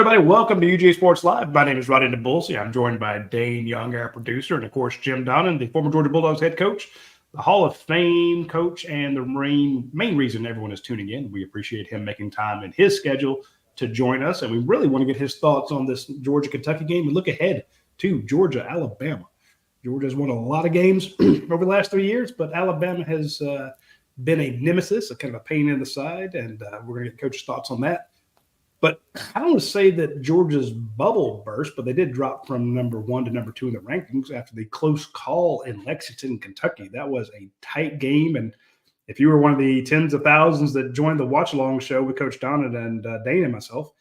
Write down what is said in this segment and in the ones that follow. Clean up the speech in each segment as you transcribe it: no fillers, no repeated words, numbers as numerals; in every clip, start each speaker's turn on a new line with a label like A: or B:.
A: everybody. Welcome to UGASports Live. My name is Rodney DeBulsey. I'm joined by Dane Young, our producer, and, of course, Jim Donnan, the former Georgia Bulldogs head coach, the Hall of Fame coach, and the main reason everyone is tuning in. We appreciate him making time in his schedule to join us, and we really want to get his thoughts on this Georgia-Kentucky game and look ahead to Georgia-Alabama. Georgia's won a lot of games over the last 3 years, but Alabama has been a nemesis, a kind of a pain in the side, and we're going to get Coach's thoughts on that. But I don't want to say that Georgia's bubble burst, but they did drop from number 1 to number 2 in the rankings after the close call in Lexington, Kentucky. That was a tight game, and if you were one of the tens of thousands that joined the watch-along show with Coach Donnan and Dane and myself,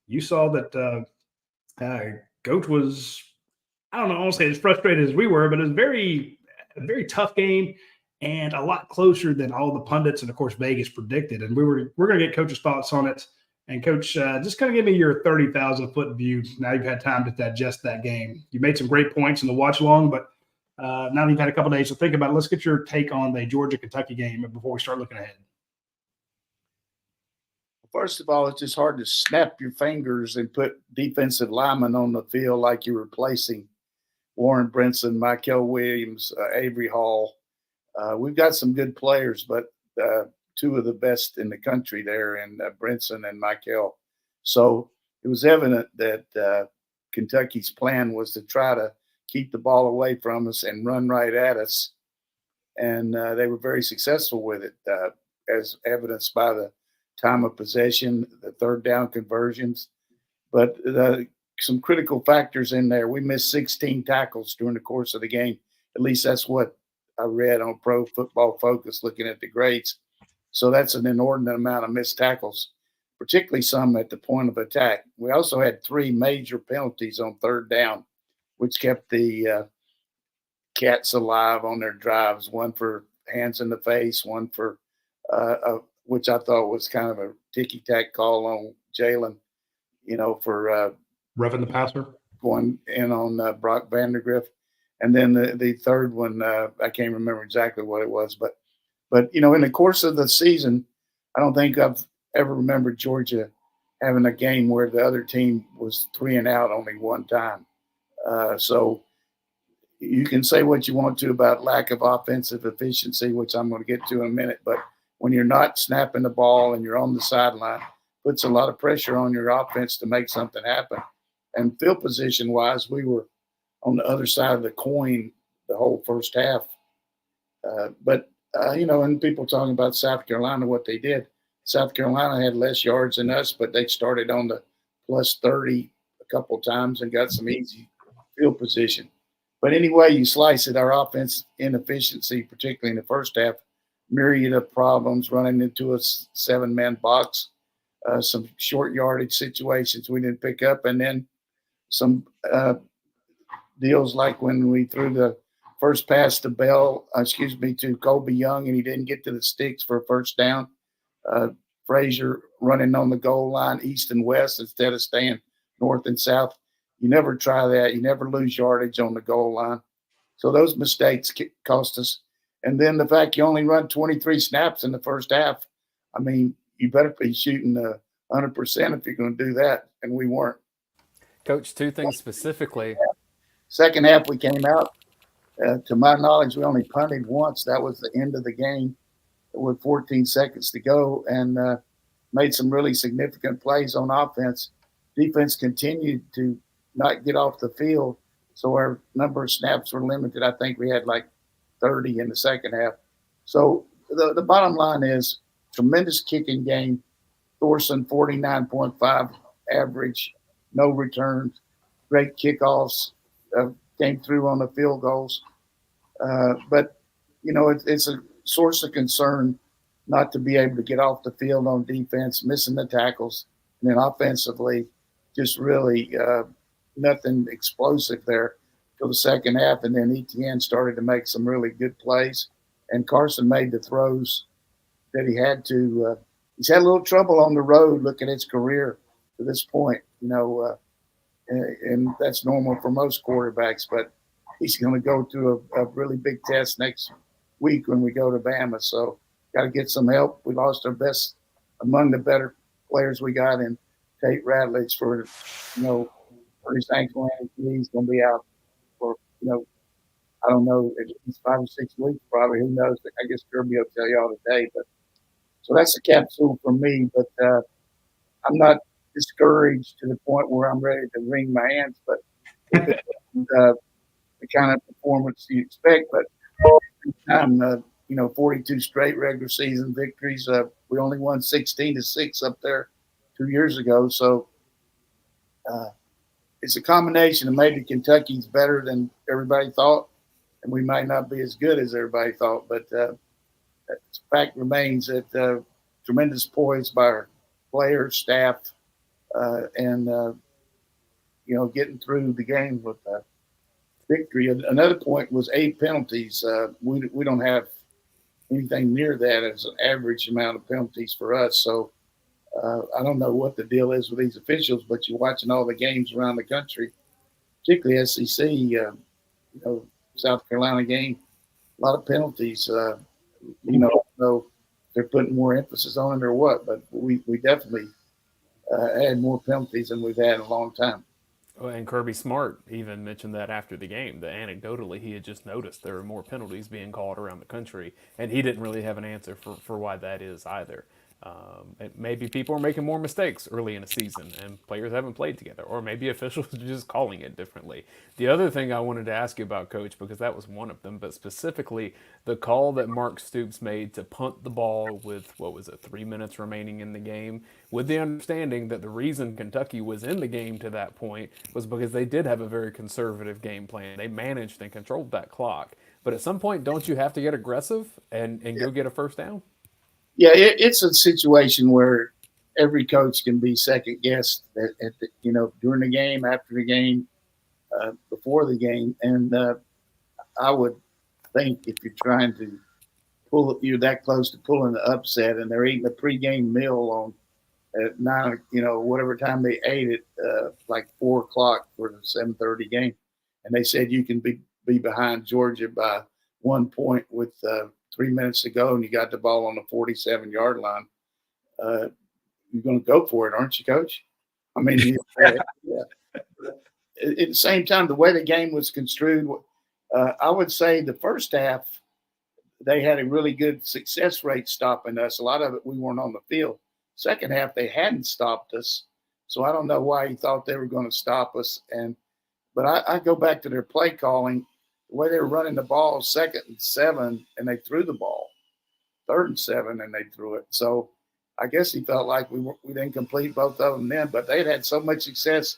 A: you saw that Coach was, I don't know, I won't say as frustrated as we were, but it was a very tough game and a lot closer than all the pundits and, of course, Vegas predicted. And we're going to get Coach's thoughts on it. And, Coach, just kind of give me your 30,000-foot view. Now you've had time to digest that game. You made some great points in the watch-along, but now that you've had a couple of days to think about it, let's get your take on the Georgia-Kentucky game before we start looking ahead.
B: First of all, it's just hard to snap your fingers and put defensive linemen on the field like you're replacing Warren Brinson, Michael Williams, Avery Hall. We've got some good players, but two of the best in the country there, and Brinson and Michael. So it was evident that Kentucky's plan was to try to keep the ball away from us and run right at us. And they were very successful with it, as evidenced by the time of possession, the third down conversions. But some critical factors in there. We missed 16 tackles during the course of the game. At least that's what I read on Pro Football Focus looking at the grades. So that's an inordinate amount of missed tackles, particularly some at the point of attack. We also had 3 major penalties on third down, which kept the Cats alive on their drives, one for hands in the face, one for which I thought was kind of a ticky-tack call on Jalen, for
A: roughing the passer,
B: going in on Brock Vandergrift. And then the third one, I can't remember exactly what it was, but in the course of the season, I don't think I've ever remembered Georgia having a game where the other team was 3 and out only one time. So you can say what you want to about lack of offensive efficiency, which I'm going to get to in a minute, but when you're not snapping the ball and you're on the sideline, puts a lot of pressure on your offense to make something happen. And field position-wise, we were on the other side of the coin the whole first half. And people talking about South Carolina, what they did. South Carolina had less yards than us, but they started on the plus 30 a couple times and got some easy field position. But anyway, you slice it, our offense inefficiency, particularly in the first half, myriad of problems, running into a 7-man box, some short yardage situations we didn't pick up, and then some deals like when we threw the first pass to to Colby Young, and he didn't get to the sticks for a first down. Frazier running on the goal line east and west instead of staying north and south. You never try that. You never lose yardage on the goal line. So those mistakes cost us. And then the fact you only run 23 snaps in the first half, I mean, you better be shooting 100% if you're going to do that, and we weren't.
C: Coach, 2 things specifically.
B: Second half we came out. To my knowledge, we only punted once. That was the end of the game with 14 seconds to go, and made some really significant plays on offense. Defense continued to not get off the field, so our number of snaps were limited. I think we had like 30 in the second half. So the bottom line is tremendous kicking game. Thorson, 49.5 average, no returns, great kickoffs, came through on the field goals. But it's a source of concern not to be able to get off the field on defense, missing the tackles, and then offensively, just really nothing explosive there till the second half. And then Etienne started to make some really good plays, and Carson made the throws that he had to. He's had a little trouble on the road looking at his career to this point, and that's normal for most quarterbacks, but he's going to go through a really big test next week when we go to Bama. So got to get some help. We lost our best, among the better players we got in Tate Radlich for his ankle injury. He's going to be out for I don't know, at least 5 or 6 weeks probably. Who knows? I guess Kirby will tell y'all today. But so that's the capsule for me. But I'm not discouraged to the point where I'm ready to wring my hands. But it's the kind of performance you expect. But time, 42 straight regular season victories. We only won 16-6 up there 2 years ago. So it's a combination of maybe Kentucky's better than everybody thought, and we might not be as good as everybody thought. But the fact remains that tremendous poise by our players, staff, and getting through the game with victory. Another point was 8 penalties. We don't have anything near that as an average amount of penalties for us. So I don't know what the deal is with these officials, but you're watching all the games around the country, particularly SEC, South Carolina game, a lot of penalties. So they're putting more emphasis on it or what, but we definitely had more penalties than we've had in a long time.
C: And Kirby Smart even mentioned that after the game, that anecdotally he had just noticed there were more penalties being called around the country, and he didn't really have an answer for why that is either. Maybe people are making more mistakes early in a season and players haven't played together, or maybe officials are just calling it differently. The other thing I wanted to ask you about, Coach, because that was one of them, but specifically the call that Mark Stoops made to punt the ball with, 3 minutes remaining in the game, with the understanding that the reason Kentucky was in the game to that point was because they did have a very conservative game plan. They managed and controlled that clock. But at some point, don't you have to get aggressive and go get a first down?
B: Yeah, it's a situation where every coach can be second guessed during the game, after the game, before the game, and I would think if you're trying to you're that close to pulling the upset, and they're eating a pregame meal on at 9, whatever time they ate it, like 4 o'clock for the 7:30 game, and they said you can be behind Georgia by 1 point with 3 minutes to go, and you got the ball on the 47-yard line. You're going to go for it, aren't you, Coach? I mean, yeah. At the same time, the way the game was construed, I would say the first half, they had a really good success rate stopping us. A lot of it, we weren't on the field. Second half, they hadn't stopped us. So I don't know why he thought they were going to stop us. But I go back to their play calling. The way they were running the ball, 2nd and 7, and they threw the ball. 3rd and 7, and they threw it. So I guess he felt like we didn't complete both of them then. But they'd had so much success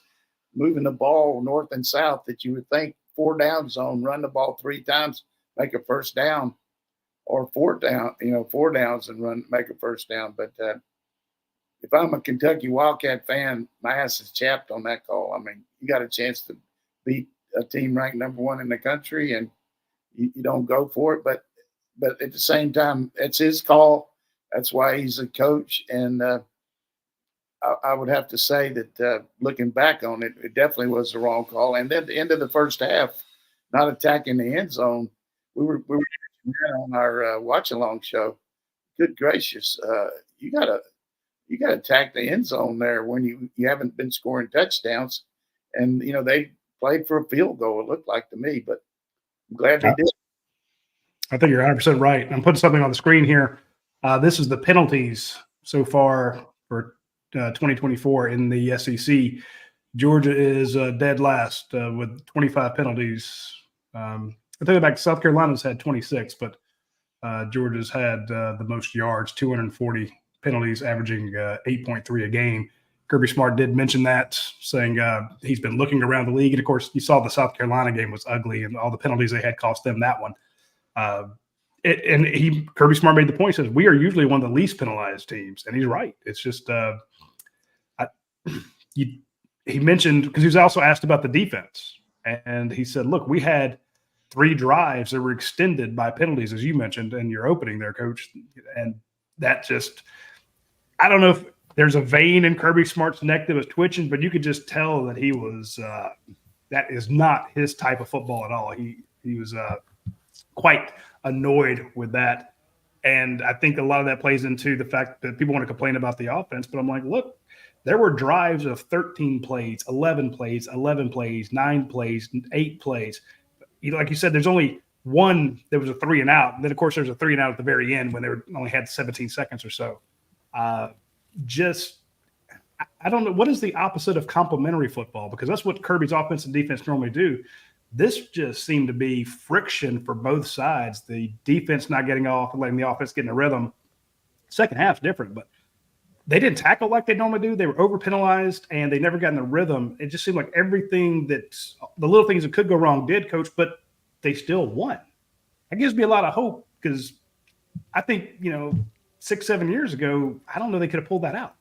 B: moving the ball north and south that you would think 4 down zone, run the ball 3 times, make a first down, or 4 downs and make a first down. But if I'm a Kentucky Wildcat fan, my ass is chapped on that call. I mean, you got a chance to beat a team ranked number 1 in the country, and you don't go for it. But at the same time, it's his call. That's why he's a coach. And I would have to say that looking back on it, it definitely was the wrong call. And then at the end of the first half, not attacking the end zone, we were on our watch-along show. Good gracious, you gotta attack the end zone there when you haven't been scoring touchdowns. And they played for a field goal, it looked like to me, but I'm glad they did.
A: I think you're 100% right. I'm putting something on the screen here. This is the penalties so far for 2024 in the SEC. Georgia is dead last with 25 penalties. I think back South Carolina's had 26, but Georgia's had the most yards, 240 penalties, averaging 8.3 a game. Kirby Smart did mention that, saying he's been looking around the league. And, of course, you saw the South Carolina game was ugly, and all the penalties they had cost them that one. Kirby Smart made the point, says we are usually one of the least penalized teams, and he's right. It's just he mentioned, because he was also asked about the defense, and he said, look, we had 3 drives that were extended by penalties, as you mentioned in your opening there, Coach, and that just – I don't know if there's a vein in Kirby Smart's neck that was twitching, but you could just tell that he was that is not his type of football at all. He was quite annoyed with that. And I think a lot of that plays into the fact that people want to complain about the offense. But I'm like, look, There were drives of 13 plays, 11 plays, 11 plays, 9 plays, 8 plays. Like you said, there's only one. There was a 3 and out. And then, of course, there's a 3 and out at the very end when they only had 17 seconds or so. I don't know. What is the opposite of complementary football? Because that's what Kirby's offense and defense normally do. This just seemed to be friction for both sides. The defense not getting off and letting the offense get in a rhythm. Second half's different, but they didn't tackle like they normally do. They were over penalized and they never got in the rhythm. It just seemed like everything the little things that could go wrong did, Coach, but they still won. That gives me a lot of hope because I think, 6-7 years ago, I don't know they could have pulled that out.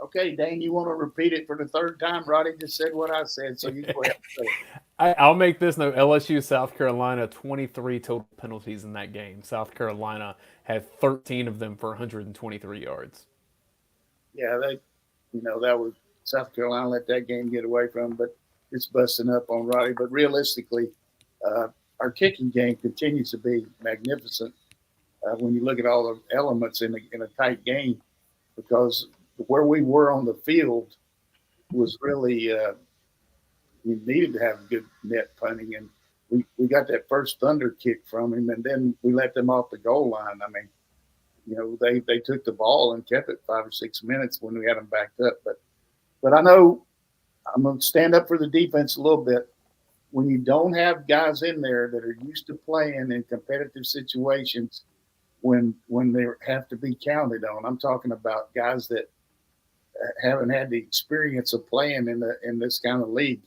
B: Okay, Dane, you want to repeat it for the third time? Roddy just said what I said, so you go ahead and say it.
C: I'll make this note. LSU, South Carolina, 23 total penalties in that game. South Carolina had 13 of them for 123 yards.
B: Yeah, that was South Carolina let that game get away from them, but it's busting up on Roddy. But realistically, our kicking game continues to be magnificent when you look at all the elements in a tight game, because where we were on the field was really we needed to have good net punting, and we got that first thunder kick from him, and then we let them off the goal line. I mean, they took the ball and kept it 5 or 6 minutes when we had them backed up. But I know I'm going to stand up for the defense a little bit. When you don't have guys in there that are used to playing in competitive situations, when they have to be counted on, I'm talking about guys that haven't had the experience of playing in this kind of league.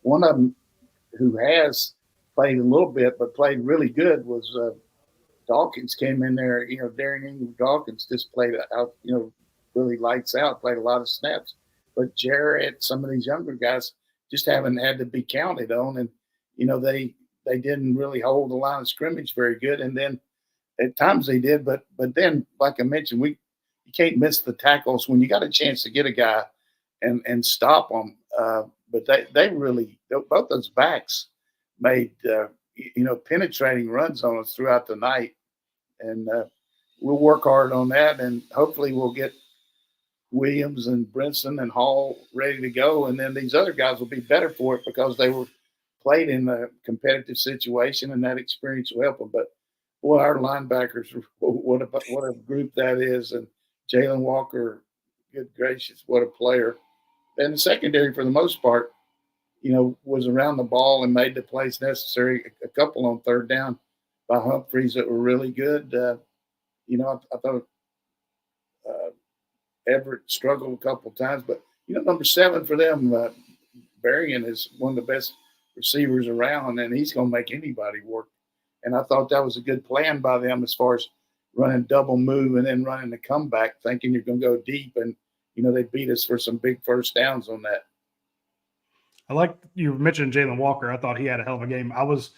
B: One of them who has played a little bit but played really good was Dawkins. Came in there. Darren Ingram Dawkins just played out. Really lights out. Played a lot of snaps. But Jarrett, some of these younger guys just haven't had to be counted on, and they didn't really hold the line of scrimmage very good. And then at times they did, but then, like I mentioned, you can't miss the tackles when you got a chance to get a guy and stop them. But they really, both those backs made penetrating runs on us throughout the night, and we'll work hard on that, and hopefully we'll get Williams and Brinson and Hall ready to go, and then these other guys will be better for it because they were played in a competitive situation, and that experience will help them. But boy, our linebackers, what a group that is, and Jalen Walker, good gracious, what a player. And the secondary, for the most part, was around the ball and made the plays necessary. A couple on third down by Humphreys that were really good. I thought Everett struggled a couple times, but number 7 for them, Berrien is one of the best receivers around, and he's going to make anybody work. And I thought that was a good plan by them as far as running double move and then running the comeback, thinking you're going to go deep, and they beat us for some big first downs on that.
A: I like you mentioned Jalen Walker. I thought he had a hell of a game. I was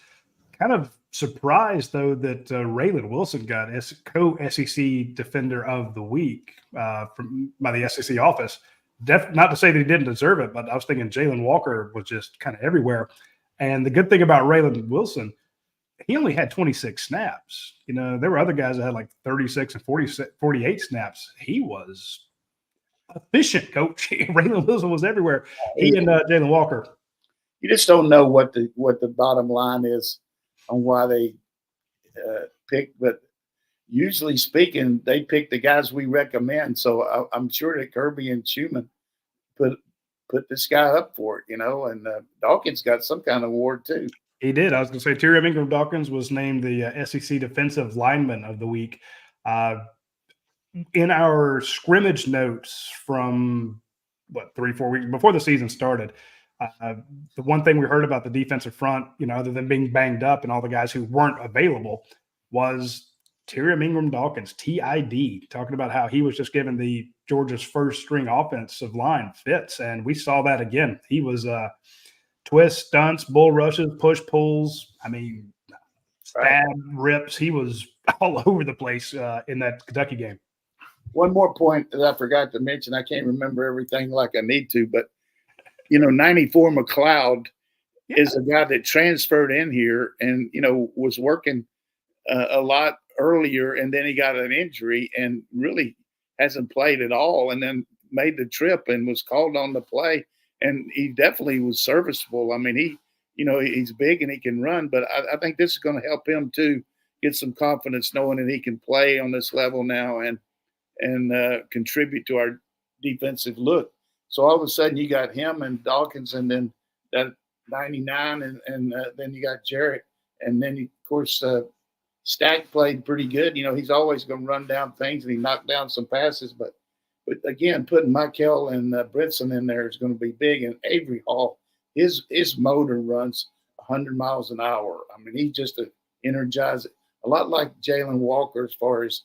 A: kind of surprised, though, that Raylan Wilson got co-SEC Defender of the Week by the SEC office. Not to say that he didn't deserve it, but I was thinking Jalen Walker was just kind of everywhere. And the good thing about Raylan Wilson, he only had 26 snaps. There were other guys that had like 36 and 48 snaps. He was efficient, Coach. Raylan Wilson was everywhere. He and Jalen Walker.
B: You just don't know what the bottom line is on why they pick, but usually speaking, they pick the guys we recommend. So I'm sure that Kirby and Schumann put this guy up for it, and Dawkins got some kind of award too.
A: He did. I was going to say Tyrion Ingram Dawkins was named the SEC Defensive Lineman of the Week. In our scrimmage notes from 3-4 weeks before the season started, the one thing we heard about the defensive front, other than being banged up and all the guys who weren't available, was Tyrion Ingram Dawkins, TID, talking about how he was just given the Georgia's first string offensive line fits. And we saw that again. He was twists, stunts, bull rushes, push pulls. I mean, stab, rips. He was all over the place in that Kentucky game.
B: One more point that I forgot to mention. I can't remember everything like I need to, but 94 McLeod is a guy that transferred in here and, was working a lot earlier, and then he got an injury and really hasn't played at all. And then made the trip and was called on to play, and he definitely was serviceable. I mean, he's big and he can run, but I think this is going to help him too get some confidence knowing that he can play on this level now and contribute to our defensive look. So all of a sudden you got him and Dawkins, and then that 99, and then you got Jarrett, and then of course Stack played pretty good. He's always going to run down things, and he knocked down some passes, but again, putting Michael and Brinson in there is going to be big. And Avery Hall, his motor runs 100 miles an hour. I mean, he's just energized, a lot like Jalen Walker as far as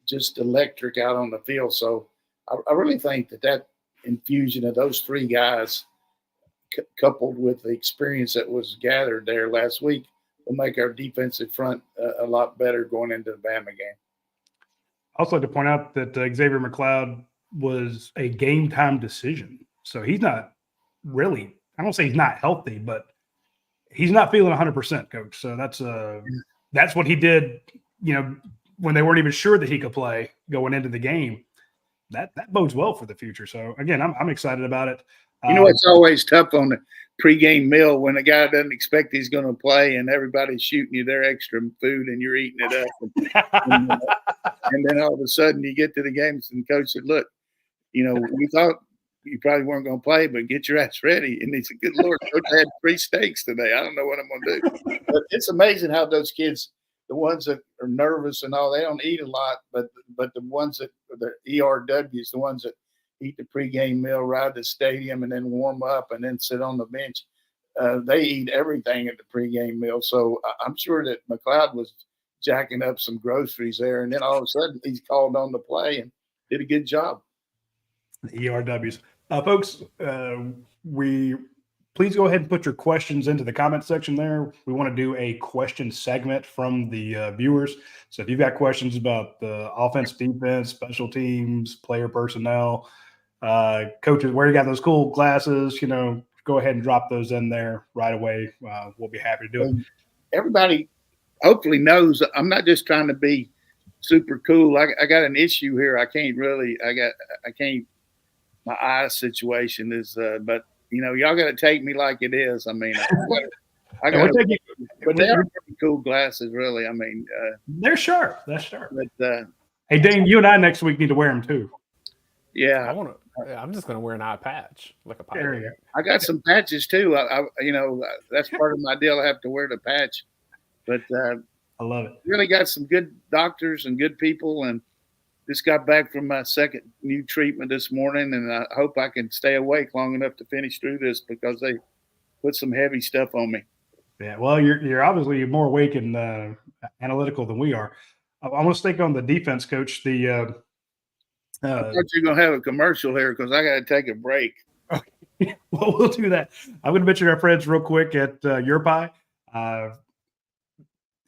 B: just electric out on the field. So I really think that infusion of those three guys, coupled with the experience that was gathered there last week, will make our defensive front a lot better going into the Bama game.
A: I also like to point out that Xavier McLeod was a game time decision. So he's not really, I don't say he's not healthy, but he's not feeling 100%, Coach. So that's what he did, when they weren't even sure that he could play going into the game. That bodes well for the future. So again, I'm excited about it.
B: It's always tough on the pregame meal when a guy doesn't expect he's going to play and everybody's shooting you their extra food and you're eating it up. And then all of a sudden you get to the games and the coach said, look, we thought you probably weren't going to play, but get your ass ready. And he said, good Lord, Coach, I had 3 steaks today. I don't know what I'm going to do. But it's amazing how those kids, the ones that are nervous and all, they don't eat a lot, but the ones that are the ERWs, the ones that eat the pregame meal, ride the stadium, and then warm up and then sit on the bench, they eat everything at the pregame meal. So I'm sure that McLeod was jacking up some groceries there, and then all of a sudden he's called on to play and did a good job.
A: The ERWs. Folks, please go ahead and put your questions into the comment section there. We want to do a question segment from the viewers. So if you've got questions about the offense, defense, special teams, player personnel, coaches, where you got those cool glasses, go ahead and drop those in there right away. We'll be happy to do it.
B: Everybody hopefully knows I'm not just trying to be super cool. I got an issue here. My eye situation is, but y'all got to take me like it is. I mean, I got to, but they are pretty cool glasses, really. I mean,
A: they're sharp. That's sharp.
B: But
A: hey, Dane, you and I next week need to wear them too.
B: Yeah,
C: I'm just gonna wear an eye patch like a pirate.
A: There you go.
B: I got some patches too. That's part of my deal. I have to wear the patch, but
A: I love it.
B: Really got some good doctors and good people, and just got back from my second new treatment this morning, and I hope I can stay awake long enough to finish through this because they put some heavy stuff on me.
A: Yeah, well, you're obviously more awake and analytical than we are. I want to stick on the defense, Coach. I
B: thought you were going to have a commercial here because I got to take a break.
A: Well, we'll do that. I'm going to mention our friends real quick at Your Pie.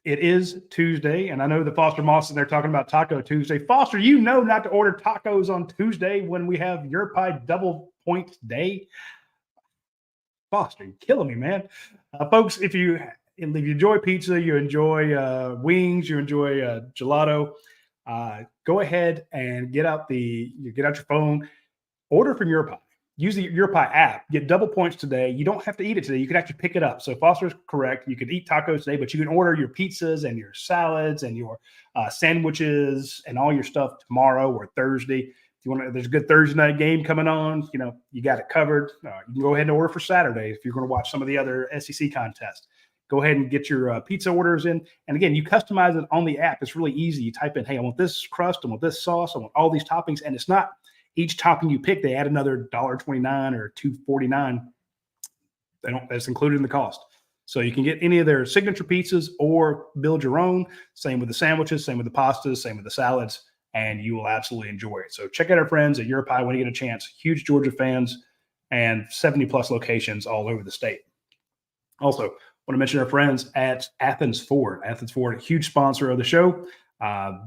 A: It is Tuesday, and I know the Foster Moss, and they're talking about Taco Tuesday. Foster, not to order tacos on Tuesday when we have Your Pie double point day. Foster, you're killing me, man. Folks, if you enjoy pizza, you enjoy wings, you enjoy gelato, go ahead and get out your phone, order from Your Pie. Use the Your Pie app. Get double points today. You don't have to eat it today. You can actually pick it up. So Foster's correct. You could eat tacos today, but you can order your pizzas and your salads and your sandwiches and all your stuff tomorrow or Thursday. If you want, there's a good Thursday night game coming on. You got it covered. You can go ahead and order for Saturday if you're going to watch some of the other SEC contests. Go ahead and get your pizza orders in. And again, you customize it on the app. It's really easy. You type in, hey, I want this crust, I want this sauce, I want all these toppings. And it's not each topping you pick, they add another $1.29 or $2.49. That's included in the cost. So you can get any of their signature pizzas or build your own. Same with the sandwiches, same with the pastas, same with the salads, and you will absolutely enjoy it. So check out our friends at Your Pie when you get a chance. Huge Georgia fans and 70-plus locations all over the state. Also, want to mention our friends at Athens Ford. Athens Ford, a huge sponsor of the show.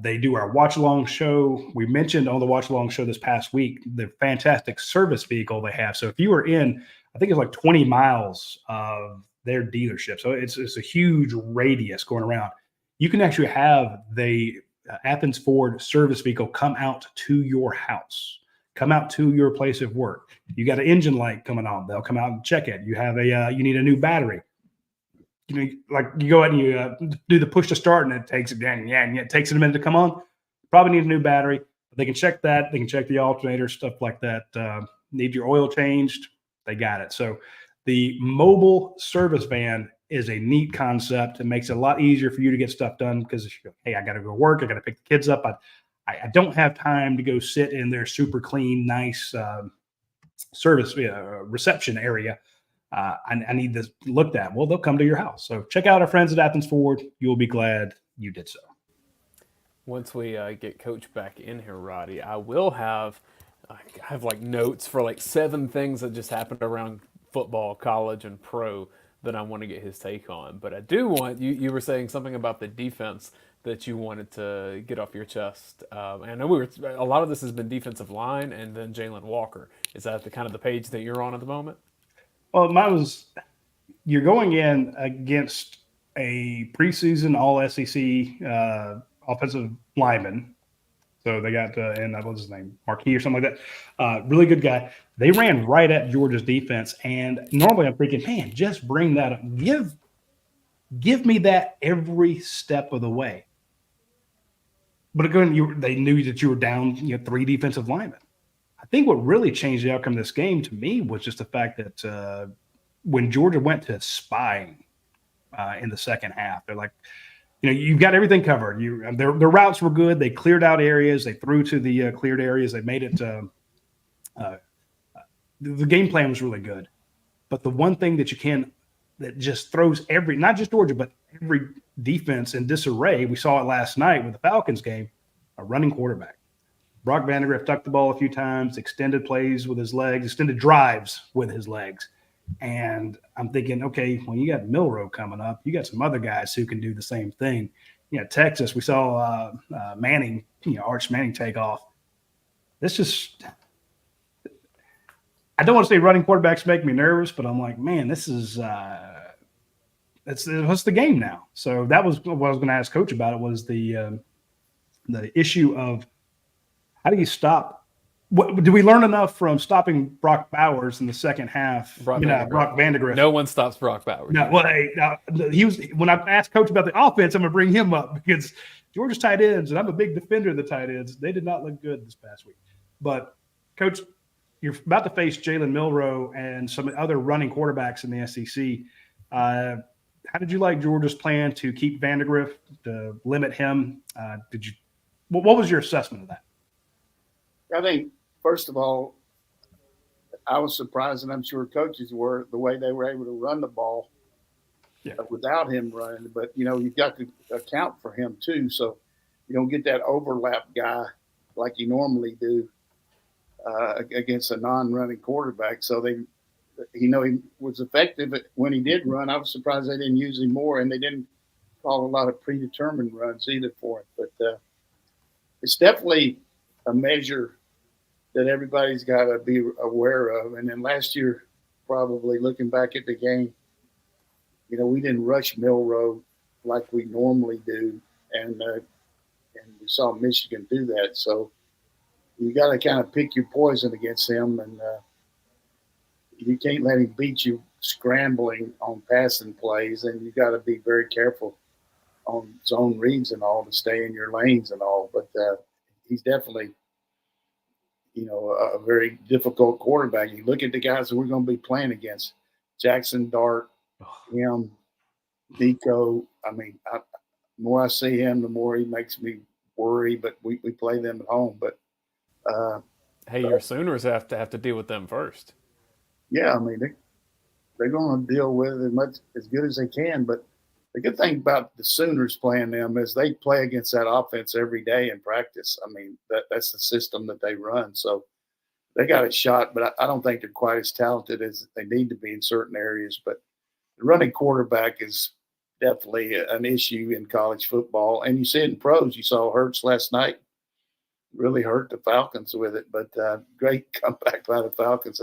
A: They do our watch-along show. We mentioned on the watch-along show this past week the fantastic service vehicle they have. So if you are in, I think it's like 20 miles of their dealership, so it's a huge radius going around. You can actually have the Athens Ford service vehicle come out to your house. come out to your place of work. You got an engine light coming on, they'll come out and check it. You have you need a new battery. Like you go out and you do the push to start, and it takes it down. And it takes it a minute to come on. Probably need a new battery. They can check that. They can check the alternator, stuff like that. Need your oil changed. They got it. So the mobile service van is a neat concept. It makes it a lot easier for you to get stuff done because if you go, hey, I got to go work. I got to pick the kids up. I don't have time to go sit in their super clean, nice service reception area. I need this looked at. Well, they'll come to your house. So check out our friends at Athens Ford. You'll be glad you did so.
C: Once we get Coach back in here, Roddy, I have like notes for like 7 things that just happened around football, college, and pro that I want to get his take on. But I do want you were saying something about the defense that you wanted to get off your chest. And I know a lot of this has been defensive line and then Jalen Walker. Is that the kind of the page that you're on at the moment?
A: Well, mine was you're going in against a preseason All SEC offensive lineman. So they got and what's his name, Marquis or something like that. Really good guy. They ran right at Georgia's defense, and normally I'm thinking, man, just bring that up. Give me that every step of the way. But again, they knew that you were down, 3 defensive linemen. I think what really changed the outcome of this game to me was just the fact that when Georgia went to spying in the second half, they're like, you've got everything covered. Their routes were good. They cleared out areas. They threw to the cleared areas. They made it. The game plan was really good. But the one thing that just throws not just Georgia, but every defense in disarray. We saw it last night with the Falcons game, a running quarterback. Brock Vandagriff tucked the ball a few times, extended plays with his legs, extended drives with his legs. And I'm thinking, okay, when you got Milroe coming up, you got some other guys who can do the same thing. Texas, we saw Manning, Arch Manning take off. This just – I don't want to say running quarterbacks make me nervous, but I'm like, man, this is what's the game now? So that was what I was going to ask Coach about. It was the issue of how do you stop? Do we learn enough from stopping Brock Bowers in the second half? Brock Vandagriff.
C: No one stops Brock Bowers.
A: No, well, he was. When I asked Coach about the offense, I'm going to bring him up because Georgia's tight ends, and I'm a big defender of the tight ends. They did not look good this past week. But Coach, you're about to face Jalen Milroe and some other running quarterbacks in the SEC. How did you like Georgia's plan to keep Vandagriff, to limit him? What was your assessment of that?
B: I think, first of all, I was surprised, and I'm sure coaches were, the way they were able to run the ball without him running. But, you've got to account for him too. So you don't get that overlap guy like you normally do against a non-running quarterback. So he was effective when he did run. I was surprised they didn't use him more, and they didn't call a lot of predetermined runs either for him. But it's definitely a measure that everybody's got to be aware of. And then last year, probably looking back at the game, we didn't rush Milroe like we normally do, and we saw Michigan do that. So you got to kind of pick your poison against him, and you can't let him beat you scrambling on passing plays, and you got to be very careful on zone reads and all to stay in your lanes and all. But he's definitely a very difficult quarterback. You look at the guys that we're going to be playing against: Jackson Dart, him, Nico. I mean, the more I see him, the more he makes me worry. But we play them at home. But
C: your Sooners have to deal with them first.
B: Yeah, I mean they're going to deal with it as good as they can. But the good thing about the Sooners playing them is they play against that offense every day in practice. I mean, that's the system that they run. So they got a shot, but I don't think they're quite as talented as they need to be in certain areas. But the running quarterback is definitely an issue in college football. And you see it in pros. You saw Hurts last night really hurt the Falcons with it, but great comeback by the Falcons.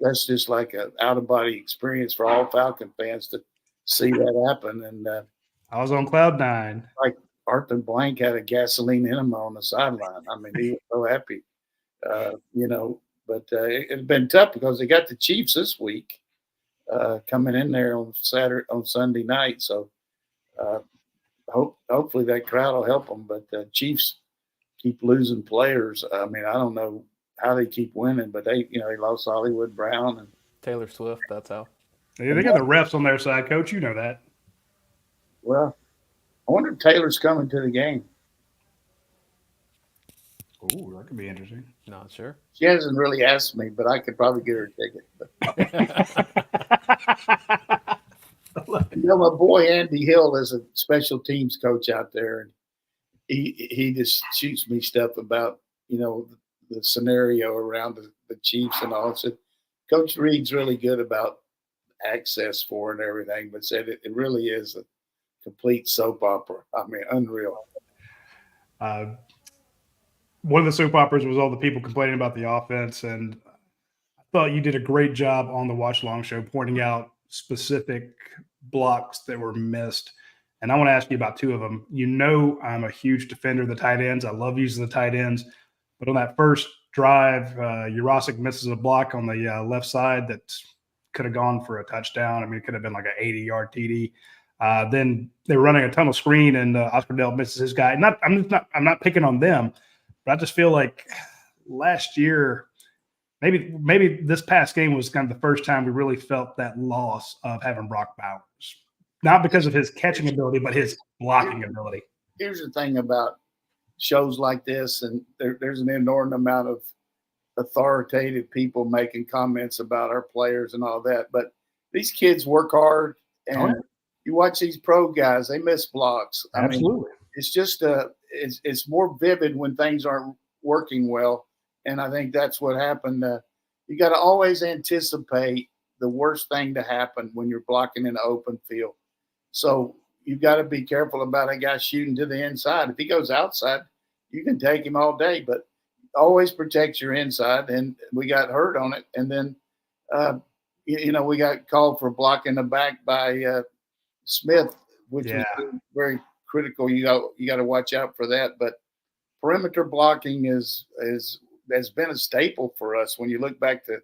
B: That's just like an out-of-body experience for all Falcon fans to see that happen. And
A: I was on cloud 9.
B: Like Arthur Blank had a gasoline enema on the sideline. I mean, he was so happy. But it's been tough because they got the Chiefs this week coming in there on Sunday night. So hopefully that crowd will help them. But Chiefs keep losing players. I mean, I don't know how they keep winning, but they lost Hollywood Brown and
C: Taylor Swift. That's how.
A: Yeah, they got the refs on their side, Coach. You know that.
B: Well, I wonder if Taylor's coming to the game.
A: Oh, that could be interesting.
C: Not sure.
B: She hasn't really asked me, but I could probably get her a ticket. My boy Andy Hill is a special teams coach out there, and he just shoots me stuff about the scenario around the Chiefs and all. So Coach Reed's really good about access for it and everything, but said it really is a complete soap opera. I mean, unreal.
A: One of the soap operas was all the people complaining about the offense, and I thought you did a great job on the Watch Long Show pointing out specific blocks that were missed. And I want to ask you about two of them. I'm a huge defender of the tight ends. I love using the tight ends. But on that first drive, Jurasic misses a block on the left side that could have gone for a touchdown. I mean, it could have been like an 80-yard TD. Then they were running a tunnel screen, and Oscar Dell misses his guy. I'm not picking on them, but I just feel like last year, maybe this past game was kind of the first time we really felt that loss of having Brock Bowers. Not because of his catching ability, but his blocking ability.
B: Here's the thing about shows like this, and there's an inordinate amount of authoritative people making comments about our players and all that. But these kids work hard, and you watch these pro guys; they miss blocks.
A: Absolutely.
B: I mean, it's just it's more vivid when things aren't working well, and I think that's what happened. You got to always anticipate the worst thing to happen when you're blocking in an open field. So you've got to be careful about a guy shooting to the inside. If he goes outside, you can take him all day, but always protect your inside. And we got hurt on it. And then, we got called for blocking the back by Smith, which was very critical. You got to watch out for that. But perimeter blocking has been a staple for us. When you look back to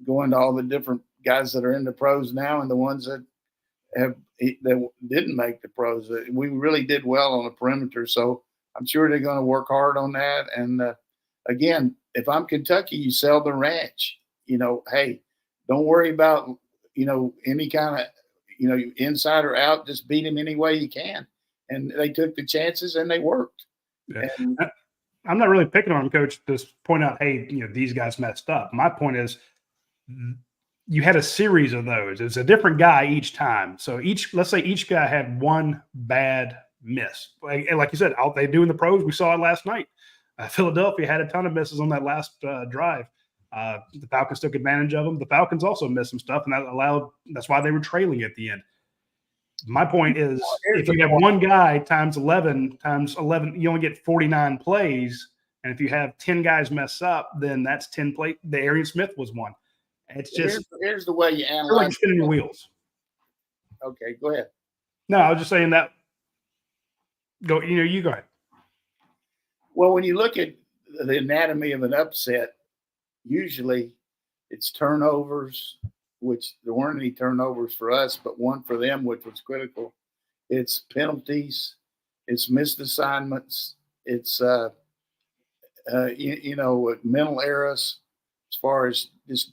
B: going to all the different guys that are in the pros now and the ones that didn't make the pros, we really did well on the perimeter. So I'm sure they're going to work hard on that. And again, if I'm Kentucky, you sell the ranch. Hey, don't worry about any kind of inside or out. Just beat him any way you can. And they took the chances and they worked.
A: Yeah. I'm not really picking on him, Coach, to point out, hey, these guys messed up. My point is, you had a series of those. It's a different guy each time. So let's say each guy had one bad miss. Like you said, out they do in the pros. We saw it last night. Philadelphia had a ton of misses on that last drive. The Falcons took advantage of them. The Falcons also missed some stuff, and that's why they were trailing at the end. My point is, if you have one guy times 11, you only get 49 plays. And if you have 10 guys mess up, then that's 10 plays. The Arian Smith was one. It's just
B: here's the way you analyze.
A: Like spinning your wheels.
B: Okay, go ahead.
A: No, I was just saying that. You go ahead.
B: Well, when you look at the anatomy of an upset, usually it's turnovers, which there weren't any turnovers for us, but one for them, which was critical. It's penalties, it's missed assignments, it's mental errors as far as just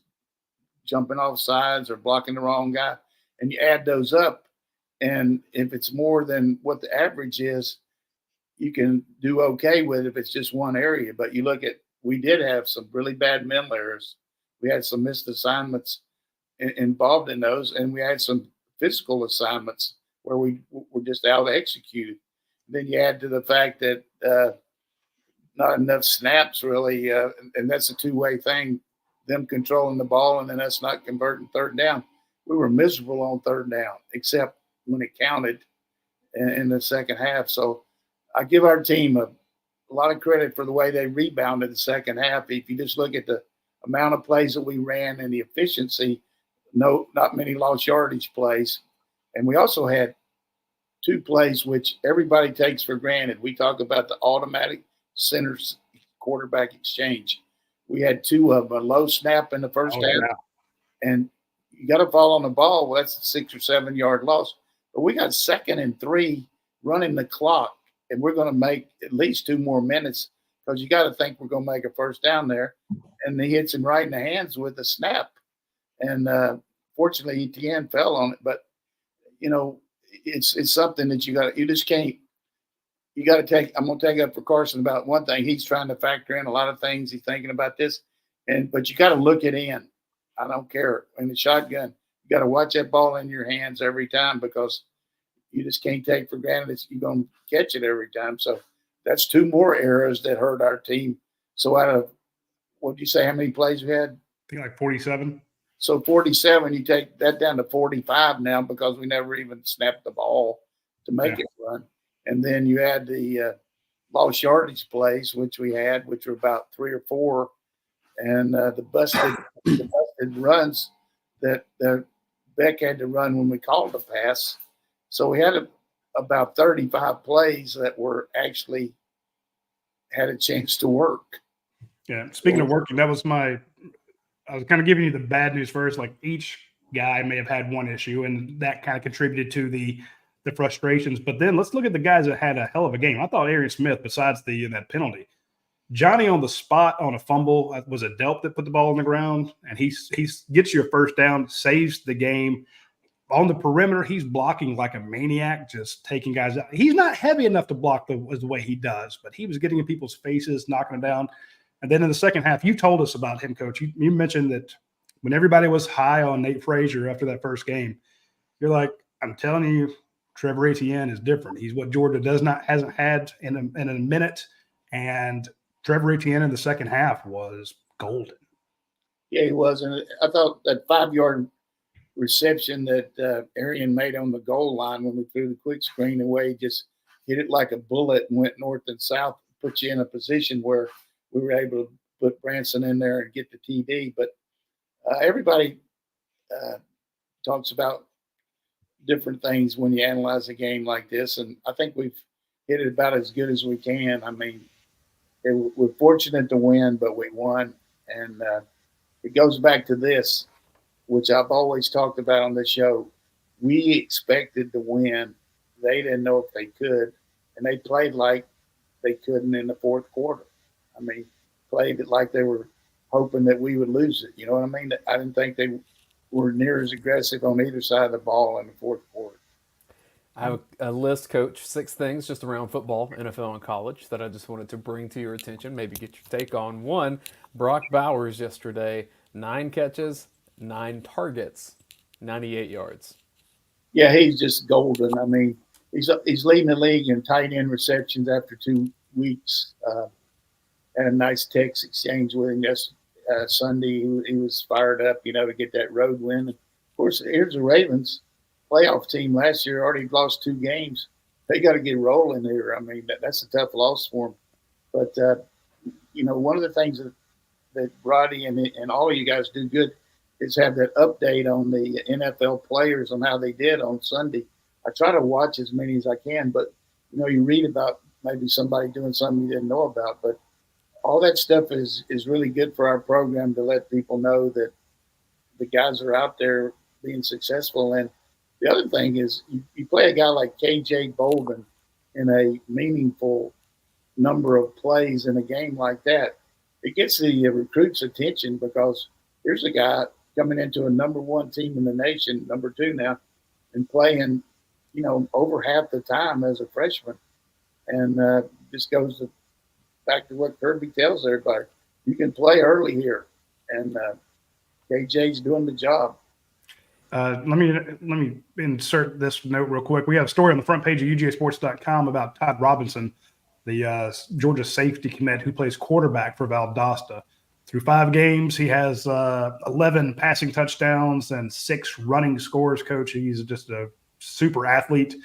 B: jumping off sides or blocking the wrong guy, and you add those up. And if it's more than what the average is, you can do okay with it if it's just one area. But you look at, we did have some really bad mental errors. We had some missed assignments involved in those, and we had some physical assignments where we were just out executed. Then you add to the fact that not enough snaps really, and that's a two-way thing, them controlling the ball and then us not converting third down. We were miserable on third down, except when it counted in the second half. So I give our team a lot of credit for the way they rebounded the second half. If you just look at the amount of plays that we ran and the efficiency, not many lost yardage plays. And we also had two plays which everybody takes for granted. We talk about the automatic center quarterback exchange. We had 2 of them, a low snap in the first half,
A: Yeah.
B: and you got to fall on the ball. Well, that's a 6 or 7 yard loss. But we got 2nd and 3 running the clock, and we're going to make at least 2 more minutes because you got to think we're going to make a first down there. And he hits him right in the hands with a snap. And fortunately, Etienne fell on it. But, it's something that you just can't. You got to take. I'm going to take up for Carson about one thing. He's trying to factor in a lot of things. He's thinking about this, but you got to look it in. I don't care. In the shotgun, you got to watch that ball in your hands every time because you just can't take for granted that you're going to catch it every time. So that's 2 more errors that hurt our team. So out of what did you say? How many plays we had?
A: I think like 47.
B: So 47, you take that down to 45 now because we never even snapped the ball to make it run. And then you add the lost yardage plays, which we had, which were about 3 or 4, and the busted runs that Beck had to run when we called the pass. So we had about 35 plays that were actually had a chance to work.
A: Yeah. Speaking of working, I was kind of giving you the bad news first. Like each guy may have had one issue, and that kind of contributed to the frustrations. But then let's look at the guys that had a hell of a game. I thought Arian Smith, besides that penalty, Johnny on the spot on a fumble was a Delp that put the ball on the ground, and he gets you a first down, saves the game. On the perimeter, he's blocking like a maniac, just taking guys out. He's not heavy enough to block the way he does, but he was getting in people's faces, knocking them down. And then in the second half, you told us about him, Coach. You mentioned that when everybody was high on Nate Frazier after that first game, you're like, I'm telling you, Trevor Etienne is different. He's what Georgia hasn't had in a minute. And Trevor Etienne in the second half was golden.
B: Yeah, he was. And I thought that 5-yard reception that Arian made on the goal line when we threw the quick screen away, just hit it like a bullet and went north and south, put you in a position where we were able to put Branson in there and get the TD. But everybody talks about different things when you analyze a game like this, and I think we've hit it about as good as we can. I mean, we're fortunate to win, but we won, and it goes back to this, which I've always talked about on this show. We expected to win. They didn't know if they could, and they played like they couldn't in the fourth quarter. I mean, played it like they were hoping that we would lose it. You know what I mean? I didn't think they were near as aggressive on either side of the ball in the fourth quarter.
C: I have a list, Coach, 6 things just around football, NFL, and college that I just wanted to bring to your attention, maybe get your take on. 1, Brock Bowers yesterday, 9 catches, 9 targets, 98 yards.
B: Yeah, he's just golden. I mean, he's leading the league in tight end receptions after 2 weeks. Had a nice text exchange with him Sunday. He was fired up, to get that road win. Of course, here's the Ravens playoff team last year, already lost 2 games. They got to get rolling here. I mean, that's a tough loss for them. But, one of the things that Roddy and all of you guys do good is have that update on the NFL players on how they did on Sunday. I try to watch as many as I can, but, you read about maybe somebody doing something you didn't know about. But all that stuff is really good for our program to let people know that the guys are out there being successful. And the other thing is you play a guy like KJ Bolden in a meaningful number of plays in a game like that. It gets the recruits' attention because here's a guy coming into a number 1 team in the nation, number 2 now, and playing, over half the time as a freshman. And this goes back to what Kirby tells everybody. You can play early here. And KJ's doing the job.
A: Let me insert this note real quick. We have a story on the front page of UGASports.com about Todd Robinson, the Georgia safety commit who plays quarterback for Valdosta. Through 5 games, he has 11 passing touchdowns and 6 running scores, Coach. He's just a super athlete.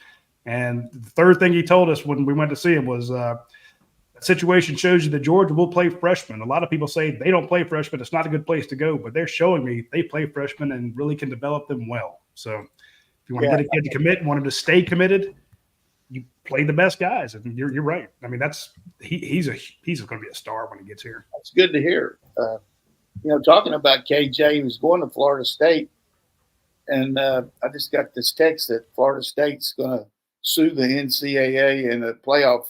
A: And the third thing he told us when we went to see him was situation shows you that Georgia will play freshmen. A lot of people say they don't play freshmen. It's not a good place to go, but they're showing me they play freshmen and really can develop them well. So if you want to get a kid to commit and want him to stay committed, you play the best guys. And you're right. I mean, he's going to be a star when he gets here.
B: That's good to hear. Talking about KJ, he was going to Florida State, and I just got this text that Florida State's going to sue the NCAA in the playoff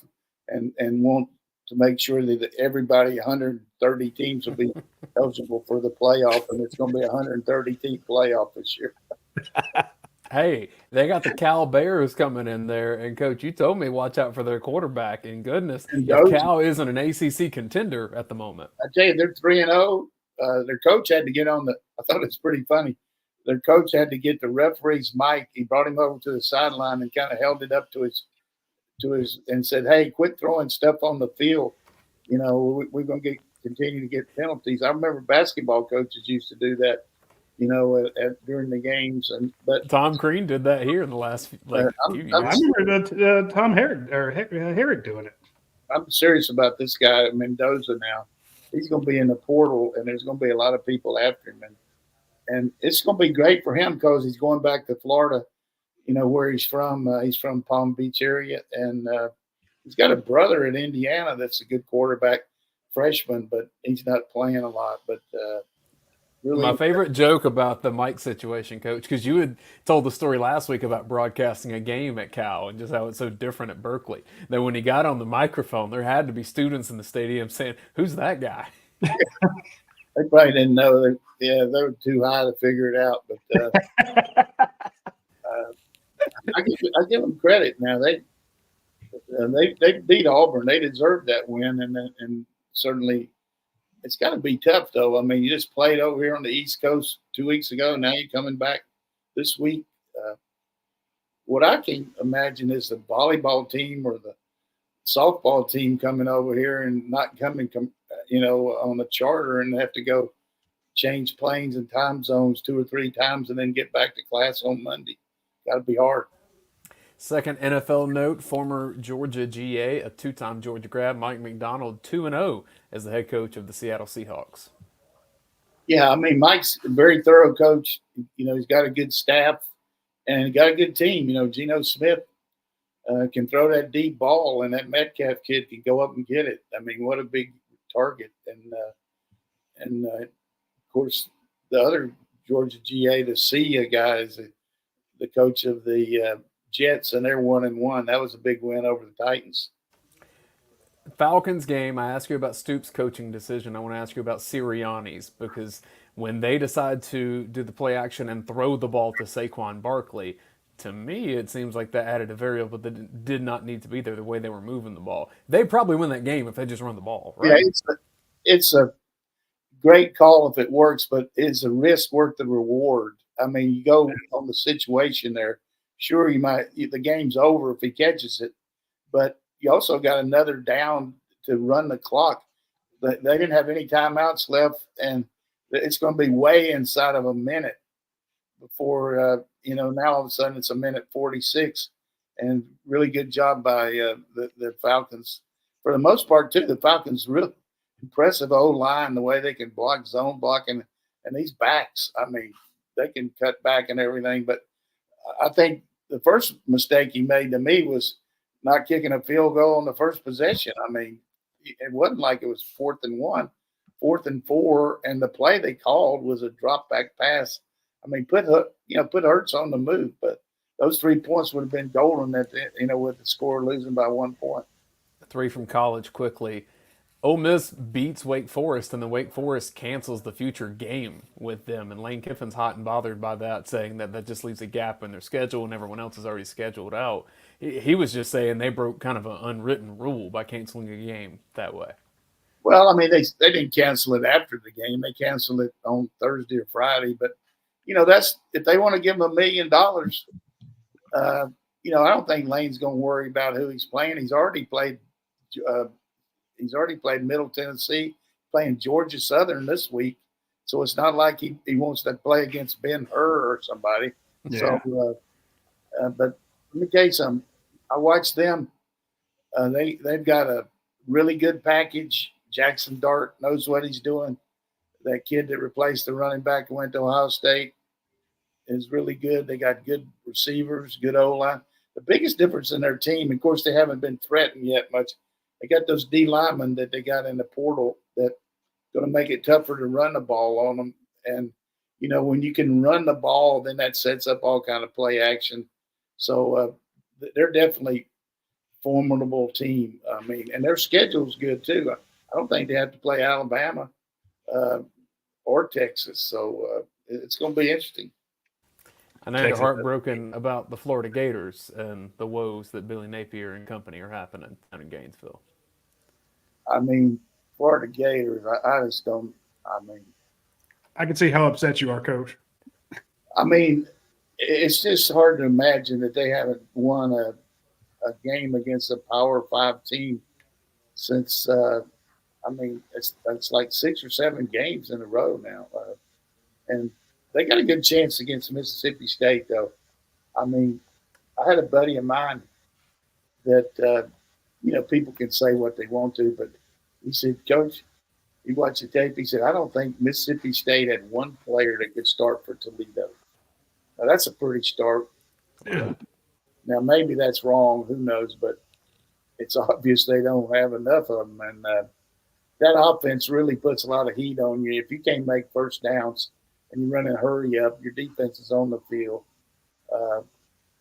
B: and want to make sure that everybody, 130 teams, will be eligible for the playoff, and it's going to be a 130 team playoff this year.
C: Hey, they got the Cal Bears coming in there, and Coach, you told me watch out for their quarterback. And goodness, if Cal isn't an ACC contender at the moment,
B: I tell you, they're 3-0. Their coach had to get on the. I thought it's pretty funny. Their coach had to get the referee's mic. He brought him over to the sideline and kind of held it up to his and said, "Hey, quit throwing stuff on the field. We're going to continue to get penalties." I remember basketball coaches used to do that. During the games, but
C: Tom Crean did that here in the last few years.
A: I remember Tom Herrick doing it.
B: I'm serious about this guy, Mendoza. Now he's going to be in the portal, and there's going to be a lot of people after him, and it's going to be great for him because he's going back to Florida. Where he's from. He's from Palm Beach area, and he's got a brother in Indiana that's a good quarterback, freshman, but he's not playing a lot, but. Really
C: my favorite joke about the mic situation, Coach, because you had told the story last week about broadcasting a game at Cal and just how it's so different at Berkeley. That when he got on the microphone, there had to be students in the stadium saying, "Who's that guy?"
B: They probably didn't know. They were too high to figure it out. But I give them credit. Now they beat Auburn. They deserved that win, and certainly. It's got to be tough, though. You just played over here on the East Coast 2 weeks ago. Now you're coming back this week. What I can imagine is the volleyball team or the softball team coming over here and not coming, on a charter and have to go change planes and time zones 2 or 3 times and then get back to class on Monday. Got to be hard.
C: Second NFL note, former Georgia GA, a 2-time Georgia grad, Mike McDonald, 2-0 as the head coach of the Seattle Seahawks.
B: Yeah, Mike's a very thorough coach. He's got a good staff and he got a good team. Geno Smith can throw that deep ball, and that Metcalf kid can go up and get it. What a big target. And of course, the other Georgia GA, the Sia guy, is the coach of the Jets, and they're 1-1. That was a big win over the Titans.
C: Falcons game, I asked you about Stoops' coaching decision. I want to ask you about Sirianni's, because when they decide to do the play action and throw the ball to Saquon Barkley, to me it seems like that added a variable that did not need to be there, the way they were moving the ball. They probably win that game if they just run the ball, right?
B: Yeah, it's a great call if it works, but it's a risk worth the reward. You go on the situation there. Sure, the game's over if he catches it, but you also got another down to run the clock. They didn't have any timeouts left, and it's going to be way inside of a minute before, now all of a sudden it's a minute 46, and really good job by the Falcons. For the most part, too, the Falcons really impressive O-line, the way they can block, zone blocking, and these backs, they can cut back and everything, but I think the first mistake he made to me was not kicking a field goal on the first possession. It wasn't like it was 4th and 1, 4th and 4, and the play they called was a drop back pass. Put Hurts on the move, but those 3 points would have been golden with the score losing by 1 point.
C: 3 from college quickly. Ole Miss beats Wake Forest, and then Wake Forest cancels the future game with them. And Lane Kiffin's hot and bothered by that, saying that just leaves a gap in their schedule and everyone else is already scheduled out. He was just saying they broke kind of an unwritten rule by canceling a game that way.
B: Well, they didn't cancel it after the game. They canceled it on Thursday or Friday. But, that's if they want to give him $1 million, I don't think Lane's going to worry about who he's playing. He's already played Middle Tennessee, playing Georgia Southern this week. So it's not like he wants to play against Ben-Hur or somebody. Yeah. So, but let me tell you something. I watched them. They've got a really good package. Jackson Dart knows what he's doing. That kid that replaced the running back who went to Ohio State is really good. They got good receivers, good O-line. The biggest difference in their team, of course, they haven't been threatened yet much. They got those D linemen that they got in the portal that going to make it tougher to run the ball on them. And, when you can run the ball, then that sets up all kind of play action. So they're definitely formidable team. I mean, and their schedule's good too. I don't think they have to play Alabama or Texas. So it's going to be interesting.
C: I know you're heartbroken about the Florida Gators and the woes that Billy Napier and company are happening down in Gainesville.
B: I mean, Florida Gators, I just don't.
A: I can see how upset you are, Coach.
B: I mean, it's just hard to imagine that they haven't won a game against a Power 5 team since, it's like 6 or 7 games in a row now. And they got a good chance against Mississippi State, though. I mean, I had a buddy of mine that, people can say what they want to, but he said, Coach, he watched the tape. He said, I don't think Mississippi State had one player that could start for Toledo. Now, that's a pretty start.
A: Yeah.
B: Now, maybe that's wrong. Who knows? But it's obvious they don't have enough of them. And that offense really puts a lot of heat on you. If you can't make first downs and you run a hurry up, your defense is on the field.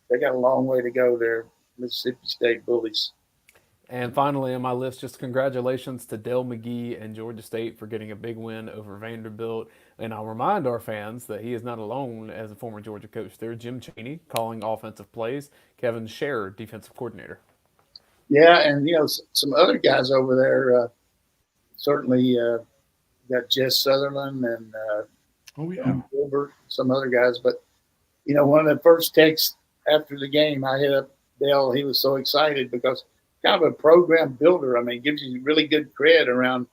B: They got a long way to go there, Mississippi State Bullies.
C: And finally on my list, just congratulations to Dell McGee and Georgia State for getting a big win over Vanderbilt. And I'll remind our fans that he is not alone as a former Georgia coach there. Jim Chaney calling offensive plays, Kevin Scherer, defensive coordinator.
B: Yeah, and, some other guys over there, certainly got Jess Sutherland and Gilbert, some other guys. But, one of the first texts after the game, I hit up Dell. He was so excited because kind of a program builder. I mean, gives you really good cred around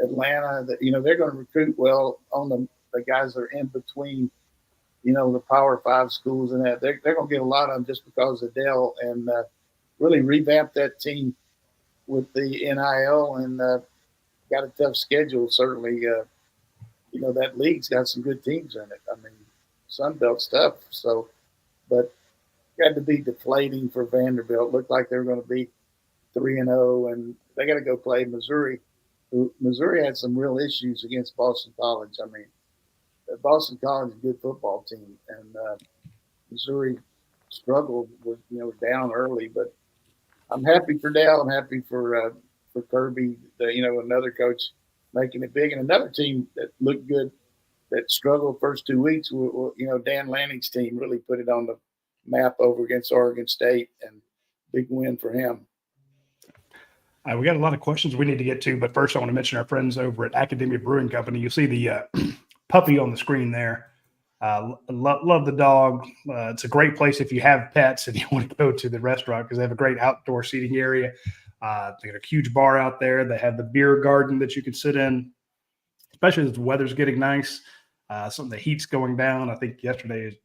B: Atlanta that, they're going to recruit well on the guys that are in between, the Power 5 schools and that. They're going to get a lot of them just because of Dell and really revamp that team with the NIL and got a tough schedule. Certainly, that league's got some good teams in it. I mean, Sunbelt stuff. So, but got to be deflating for Vanderbilt. Looked like they were going to be 3-0, and they got to go play Missouri. Missouri had some real issues against Boston College. I mean, Boston College is a good football team, and Missouri struggled with down early. But I'm happy for Dale. I'm happy for Kirby. Another coach making it big, and another team that looked good that struggled first 2 weeks. Dan Lanning's team really put it on the map over against Oregon State, and big win for him.
A: We got a lot of questions we need to get to, but first I want to mention our friends over at Academia Brewing Company. You see the puppy on the screen there. Love the dog. It's a great place if you have pets and you want to go to the restaurant because they have a great outdoor seating area. They got a huge bar out there. They have the beer garden that you can sit in, especially as the weather's getting nice. Some of the heat's going down. I think yesterday is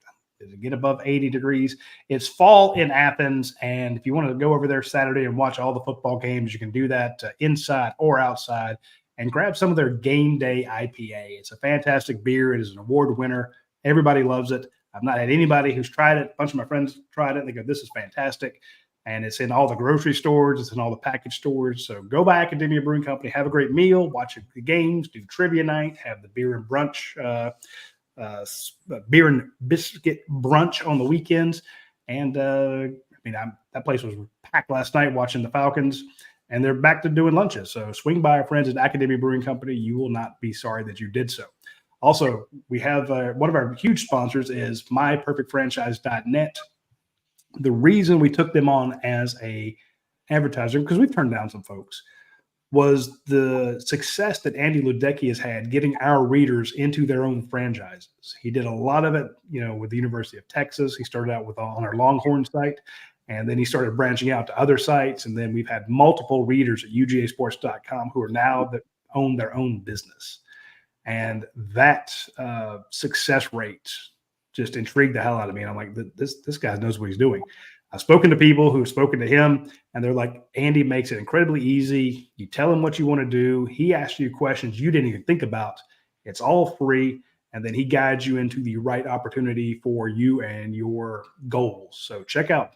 A: get above 80 degrees. It's fall in Athens, and if you want to go over there Saturday and watch all the football games, you can do that inside or outside and grab some of their game day IPA. It's a fantastic beer. It is an award winner. Everybody loves it. I've not had anybody who's tried it. A bunch of my friends tried it. And they go, this is fantastic. And it's in all the grocery stores. It's in all the package stores. So go by Academia Brewing Company, have a great meal, watch the games, do trivia night, have the beer and brunch beer and biscuit brunch on the weekends. And that place was packed last night watching the Falcons, and they're back to doing lunches. So swing by our friends at Academia Brewing Company. You will not be sorry that you did so. Also, we have one of our huge sponsors is myperfectfranchise.net. The reason we took them on as a advertiser, because we've turned down some folks, was the success that Andy Ludecky has had getting our readers into their own franchises. He did a lot of it, with the University of Texas. He started out on our Longhorn site, and then he started branching out to other sites. And then we've had multiple readers at UGAsports.com who are now that own their own business. And that success rate just intrigued the hell out of me. And I'm like, this guy knows what he's doing. I've spoken to people who've spoken to him, and they're like, Andy makes it incredibly easy. You tell him what you want to do. He asks you questions you didn't even think about. It's all free, and then he guides you into the right opportunity for you and your goals. So check out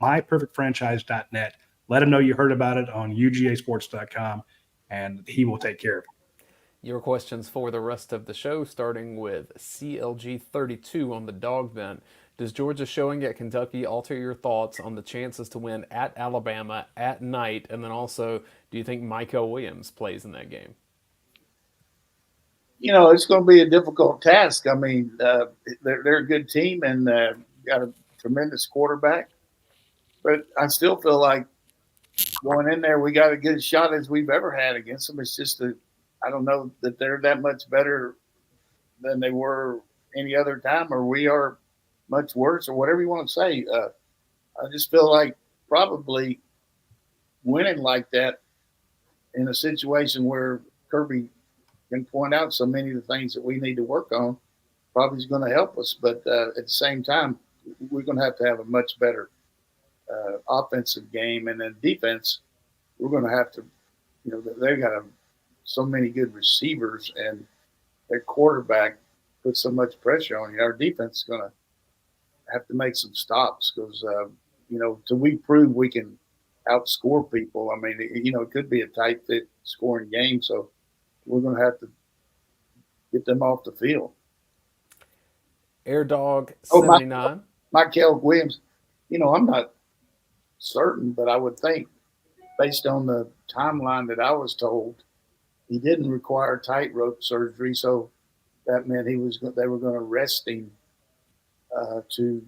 C: Your questions for the rest of the show, starting with CLG32 on the dog vent. Does Georgia's showing at Kentucky alter your thoughts on the chances to win at Alabama at night? And then also, do you think Michael Williams plays in that game?
B: It's going to be a difficult task. I mean, they're a good team and got a tremendous quarterback. But I still feel like going in there, we got a good shot as we've ever had against them. It's just I don't know that they're that much better than they were any other time, or we are much worse, or whatever you want to say. I just feel like probably winning like that in a situation where Kirby can point out so many of the things that we need to work on probably is going to help us. But at the same time, we're going to have a much better offensive game, and then defense, we're going to have to, they've got so many good receivers, and their quarterback puts so much pressure on you. Our defense is going to have to make some stops because, till we prove we can outscore people. I mean, it could be a tight fit scoring game, so we're going to have to get them off the field.
C: Air Dog 79.
B: Michael Williams, I'm not certain, but I would think based on the timeline that I was told, he didn't require tightrope surgery, so that meant they were going to rest him to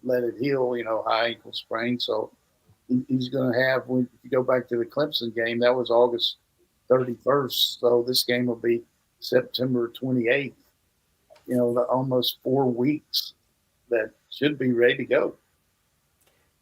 B: let it heal, high ankle sprain. So he's going to have, if you go back to the Clemson game, that was August 31st. So this game will be September 28th, almost 4 weeks that should be ready to go.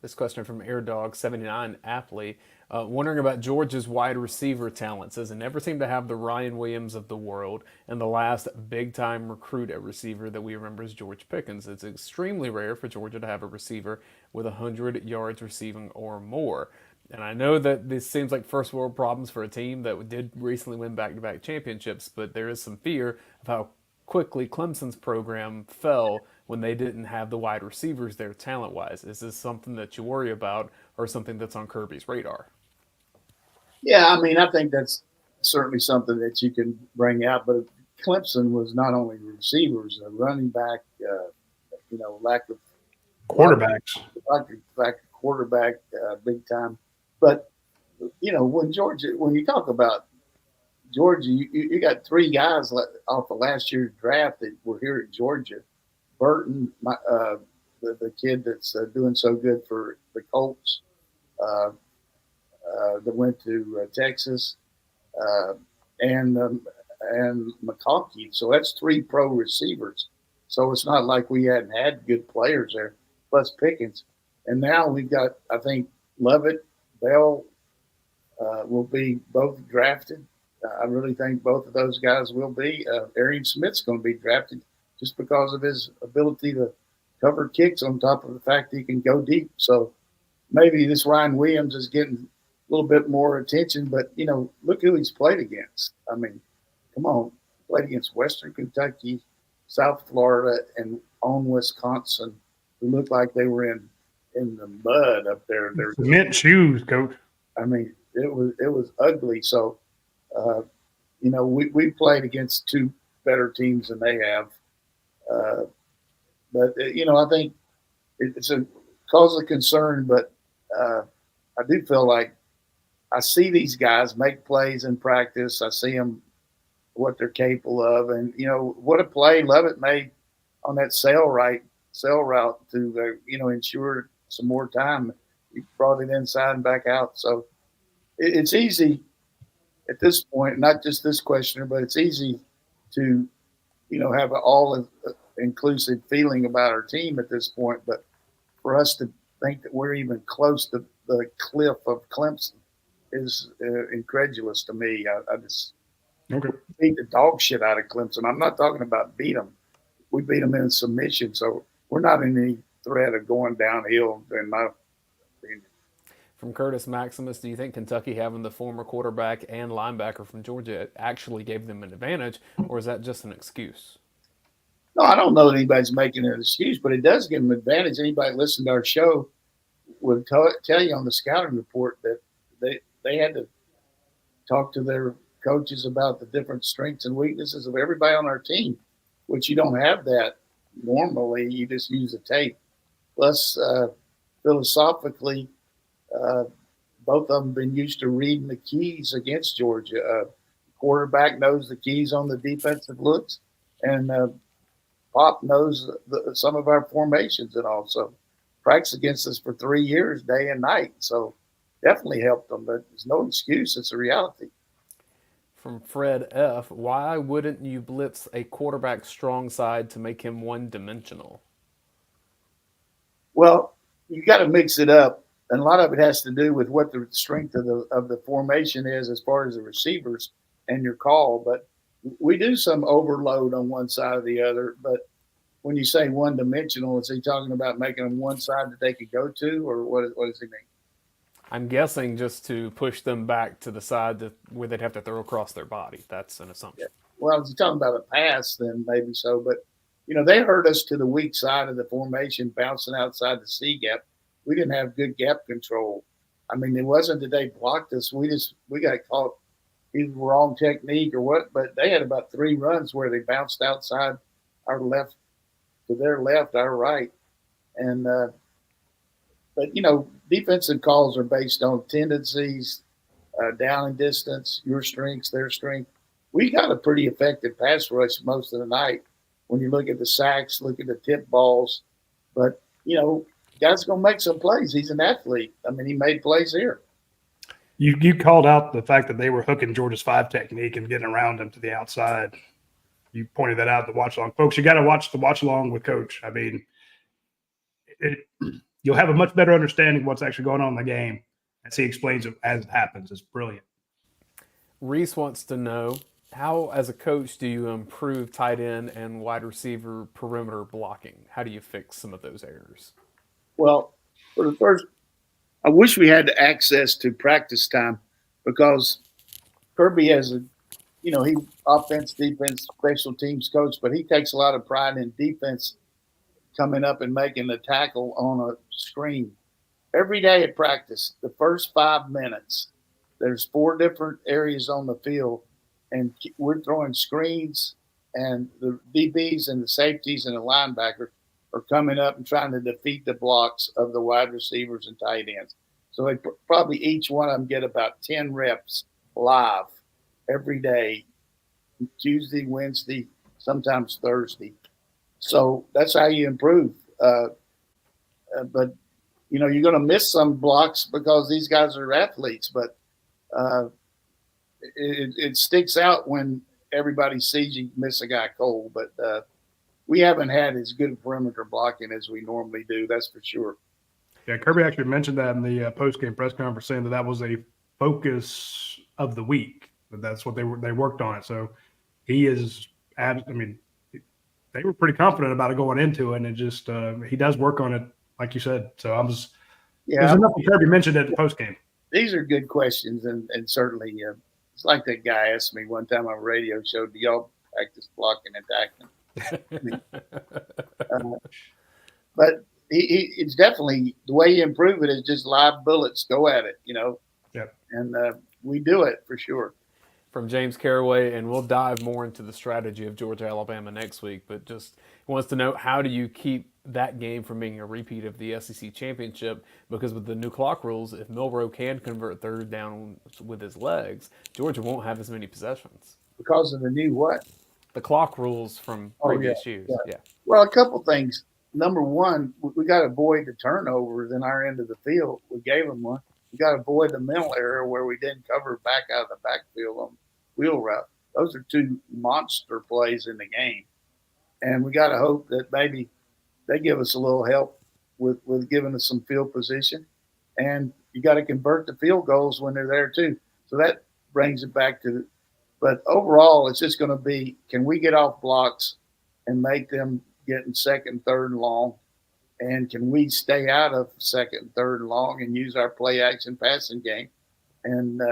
C: This question from AirDog79 aptly, wondering about Georgia's wide receiver talent. Says it never seemed to have the Ryan Williams of the world, and the last big-time recruit at receiver that we remember is George Pickens. It's extremely rare for Georgia to have a receiver with 100 yards receiving or more. And I know that this seems like first world problems for a team that did recently win back-to-back championships, but there is some fear of how quickly Clemson's program fell when they didn't have the wide receivers there talent-wise. Is this something that you worry about or something that's on Kirby's radar?
B: Yeah, I mean, I think that's certainly something that you can bring out. But Clemson was not only receivers, a running back, lack of
A: quarterbacks,
B: lack of quarterback, big time. But when you talk about Georgia, you got three guys off of last year's draft that were here at Georgia. Burton, the kid that's doing so good for the Colts, that went to Texas, and McConkey. So that's three pro receivers. So it's not like we hadn't had good players there, plus Pickens. And now we've got, I think, Lovett, Bell will be both drafted. I really think both of those guys will be. Arian Smith's going to be drafted just because of his ability to cover kicks on top of the fact that he can go deep. So maybe this Ryan Williams is getting a little bit more attention, but, look who he's played against. I mean, come on. Played against Western Kentucky, South Florida, and on Wisconsin, who looked like they were in the mud up there.
A: Cement shoes, Coach.
B: I mean, it was ugly. So, we played against two better teams than they have. But I think it's a cause of concern, but I do feel like I see these guys make plays in practice. I see them, what they're capable of. And, what a play Lovett made on that sail route to, ensure some more time. He brought it inside and back out. So it's easy at this point, not just this questioner, but it's easy to, have an all-inclusive feeling about our team at this point. But for us to think that we're even close to the cliff of Clemson is incredulous to me. I just beat the dog shit out of Clemson. I'm not talking about beat them. We beat them in submission, so we're not in any threat of going downhill, in my opinion.
C: From Curtis Maximus, do you think Kentucky having the former quarterback and linebacker from Georgia actually gave them an advantage, or is that just an excuse?
B: No, I don't know that anybody's making an excuse, but it does give them an advantage. Anybody listening to our show would tell you on the scouting report that they had to talk to their coaches about the different strengths and weaknesses of everybody on our team, which you don't have that normally. You just use the tape. Plus, philosophically, both of them been used to reading the keys against Georgia. Quarterback knows the keys on the defensive looks, and Pop knows some of our formations and all. So practice against us for 3 years, day and night. So definitely helped them, but there's no excuse. It's a reality.
C: From Fred F., why wouldn't you blitz a quarterback strong side to make him one-dimensional?
B: Well, you got to mix it up. And a lot of it has to do with what the strength of the formation is as far as the receivers and your call. But we do some overload on one side or the other. But when you say one-dimensional, is he talking about making them one side that they could go to, or what does he mean?
C: I'm guessing just to push them back to the side where they'd have to throw across their body. That's an assumption.
B: Yeah. Well, if you're talking about a pass, then maybe so. But, they hurt us to the weak side of the formation, bouncing outside the C gap. We didn't have good gap control. I mean, it wasn't that they blocked us. We got caught either wrong technique or what, but they had about 3 runs where they bounced outside our left to their left, our right. And, but, defensive calls are based on tendencies, down and distance, your strengths, their strength. We got a pretty effective pass rush most of the night when you look at the sacks, look at the tip balls. But, guy's going to make some plays. He's an athlete. I mean, he made plays here.
A: You called out the fact that they were hooking Georgia's 5 technique and getting around them to the outside. You pointed that out, the watch along. Folks, you got to watch the watch along with Coach. I mean, you'll have a much better understanding of what's actually going on in the game as he explains it as it happens. It's brilliant.
C: Reese wants to know, how, as a coach, do you improve tight end and wide receiver perimeter blocking? How do you fix some of those errors?
B: Well, for the first, I wish we had access to practice time, because Kirby has he offense, defense, special teams coach, but he takes a lot of pride in defense coming up and making the tackle on a screen. Every day at practice, the first 5 minutes, there's 4 different areas on the field, and we're throwing screens, and the DBs and the safeties and the linebackers are coming up and trying to defeat the blocks of the wide receivers and tight ends. So they probably each one of them get about 10 reps live every day, Tuesday, Wednesday, sometimes Thursday. So that's how you improve. But, you're going to miss some blocks because these guys are athletes, but it sticks out when everybody sees you miss a guy cold. But we haven't had as good perimeter blocking as we normally do. That's for sure.
A: Yeah, Kirby actually mentioned that in the post-game press conference, saying that was a focus of the week. That's what they worked on it. So he is. I mean, they were pretty confident about it going into it, and it just he does work on it, like you said. So there's enough that Kirby mentioned at the post-game.
B: These are good questions, and certainly it's like that guy asked me one time on a radio show, "Do y'all practice blocking and tackling?" But it's definitely the way you improve it is just live bullets, go at it,
A: Yep.
B: And we do it for sure.
C: From James Caraway, and we'll dive more into the strategy of Georgia Alabama next week, but just wants to know, how do you keep that game from being a repeat of the SEC championship? Because with the new clock rules, if Milroe can convert third down with his legs, Georgia won't have as many possessions.
B: Because of the new what?
C: The clock rules from previous years. Yeah.
B: Well, a couple things. Number one, we got to avoid the turnovers in our end of the field. We gave them one. We got to avoid the mental error where we didn't cover back out of the backfield on wheel route. Those are 2 monster plays in the game. And we got to hope that maybe they give us a little help with giving us some field position. And you got to convert the field goals when they're there too. So that brings it back to but overall, it's just going to be, can we get off blocks and make them get in second, third, and long? And can we stay out of second, third, and long and use our play action passing game and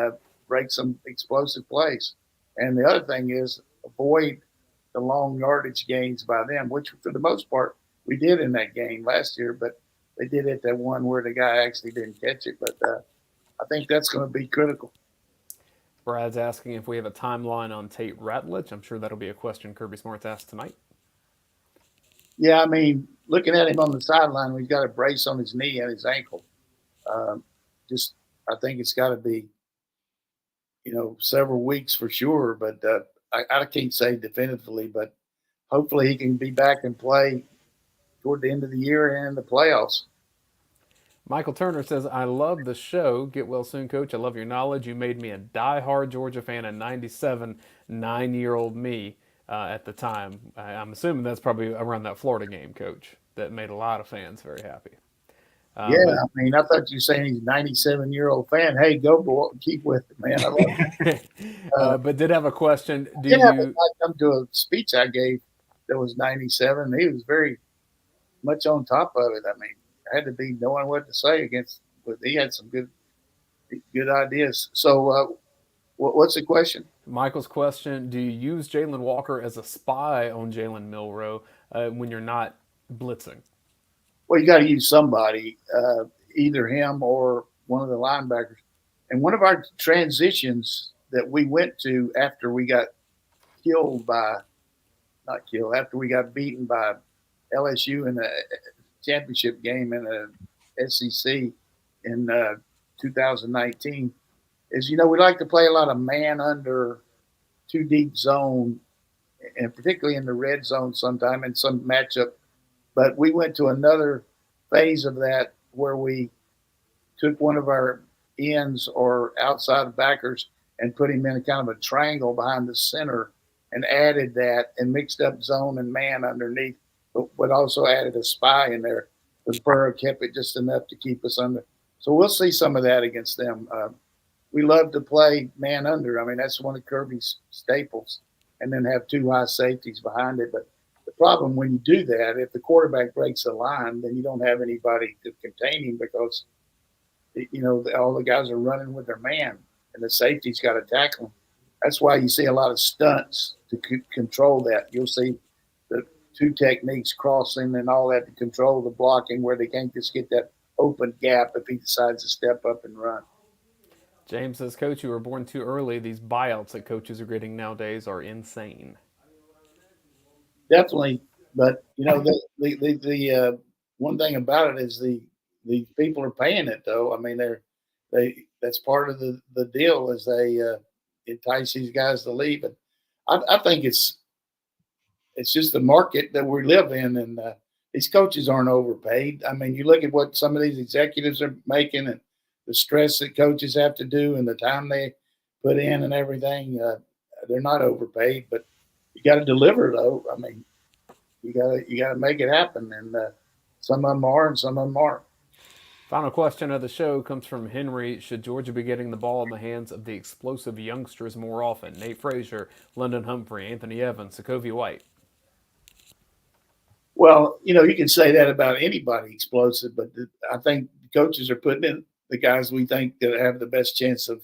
B: break some explosive plays? And the other thing is avoid the long yardage gains by them, which for the most part we did in that game last year, but they did it that one where the guy actually didn't catch it. But I think that's going to be critical.
C: Brad's asking if we have a timeline on Tate Ratledge. I'm sure that'll be a question Kirby Smart's asked tonight.
B: Yeah, I mean, looking at him on the sideline, we've got a brace on his knee and his ankle. I think it's got to be, several weeks for sure. But I can't say definitively, but hopefully he can be back and play toward the end of the year and in the playoffs.
C: Michael Turner says, I love the show. Get well soon, Coach. I love your knowledge. You made me a diehard Georgia fan in 97, 9-year-old me at the time. I'm assuming that's probably around that Florida game, Coach, that made a lot of fans very happy.
B: I thought you were saying he's a 97-year-old fan. Hey, go, boy. Keep with it, man. I love it.
C: But did have a question.
B: I come to a speech I gave that was 97. He was very much on top of it. I mean, I had to be knowing what to say but he had some good ideas. So what's the question?
C: Michael's question, do you use Jalen Walker as a spy on Jalen Milroe when you're not blitzing?
B: Well, you got to use somebody, either him or one of the linebackers. And one of our transitions that we went to after we got after we got beaten by LSU in the championship game in the SEC in 2019 is, we like to play a lot of man under, too deep zone, and particularly in the red zone sometime in some matchup. But we went to another phase of that where we took one of our ends or outside backers and put him in a kind of a triangle behind the center and added that and mixed up zone and man underneath, but also added a spy in there. But Burrow kept it just enough to keep us under. So we'll see some of that against them. We love to play man under. I mean, that's one of Kirby's staples, and then have two high safeties behind it. But the problem when you do that, if the quarterback breaks a line, then you don't have anybody to contain him because, all the guys are running with their man, and the safety's got to tackle him. That's why you see a lot of stunts to control that. You'll see the two techniques, crossing and all that, to control the blocking where they can't just get that open gap if he decides to step up and run.
C: James says, Coach, you were born too early. These buyouts that coaches are getting nowadays are insane.
B: Definitely, but the one thing about it is the people are paying it though. I mean, that's part of the deal is they entice these guys to leave. And I think it's just the market that we live in, and these coaches aren't overpaid. I mean, you look at what some of these executives are making and the stress that coaches have to do and the time they put in and everything. They're not overpaid, but you got to deliver though. I mean, you got to make it happen, and some of them are and some of them aren't.
C: Final question of the show comes from Henry. Should Georgia be getting the ball in the hands of the explosive youngsters more often? Nate Frazier, London Humphrey, Anthony Evans, Sokovia White.
B: Well, you can say that about anybody explosive, but I think coaches are putting in the guys we think that have the best chance of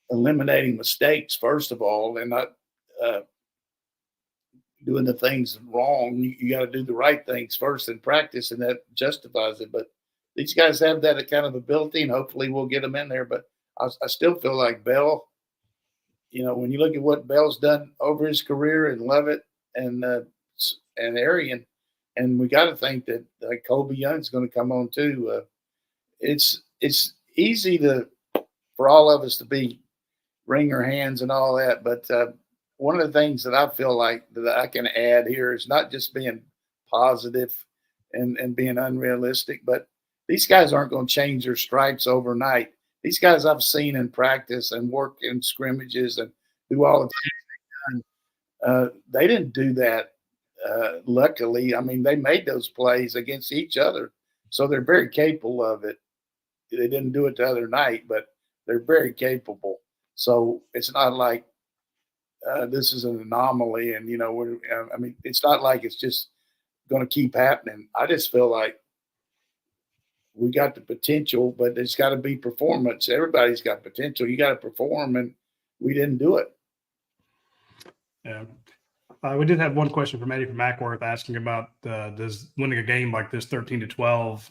B: eliminating mistakes, first of all, and not doing the things wrong. You got to do the right things first in practice, and that justifies it. But these guys have that kind of ability, and hopefully we'll get them in there. But I still feel like Bell, when you look at what Bell's done over his career, and Levitt and Arian, and we got to think that Colby Young's going to come on too. It's easy for all of us to be wring our hands and all that, but one of the things that I feel like that I can add here is not just being positive and being unrealistic, but these guys aren't going to change their stripes overnight. These guys I've seen in practice and work in scrimmages and do all the things they've done. They didn't do that. Luckily, I mean, they made those plays against each other, so they're very capable of it. They didn't do it the other night, but they're very capable. So it's not like this is an anomaly, and it's not like it's just going to keep happening. I just feel like we got the potential, but it's got to be performance. Everybody's got potential. You got to perform, and we didn't do it.
A: Yeah. We did have one question from Eddie from Mackworth asking about does winning a game like this 13-12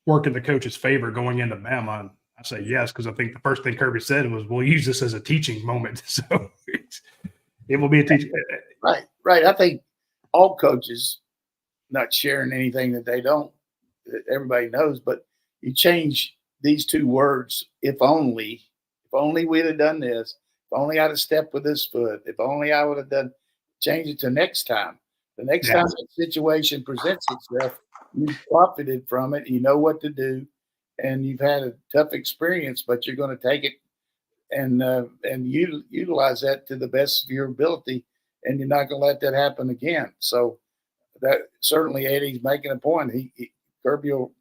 A: work in the coach's favor going into Bama. I say yes, because I think the first thing Kirby said was, we'll use this as a teaching moment. So it will be a teaching.
B: Right, right. I think all coaches not sharing anything that that everybody knows, but you change these two words, if only we'd have done this, if only I'd have stepped with this foot, if only I would have change it to next time. The next time that situation presents itself, you've profited from it, you know what to do, and you've had a tough experience, but you're going to take it and utilize that to the best of your ability, and you're not going to let that happen again. So that certainly Eddie's making a point. Kirby will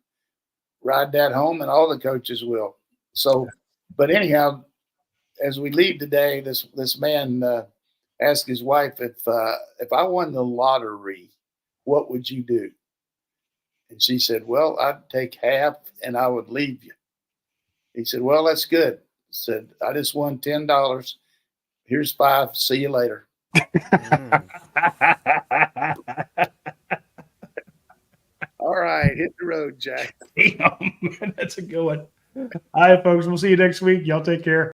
B: ride that home, and all the coaches will. So, but anyhow, as we leave today, this man asked his wife, if I won the lottery, what would you do? And she said, well, I'd take half and I would leave you. He said, well, that's good. He said, I just won $10. Here's $5. See you later. All right, hit the road, Jack.
A: Damn, that's a good one. All right, folks. We'll see you next week. Y'all take care.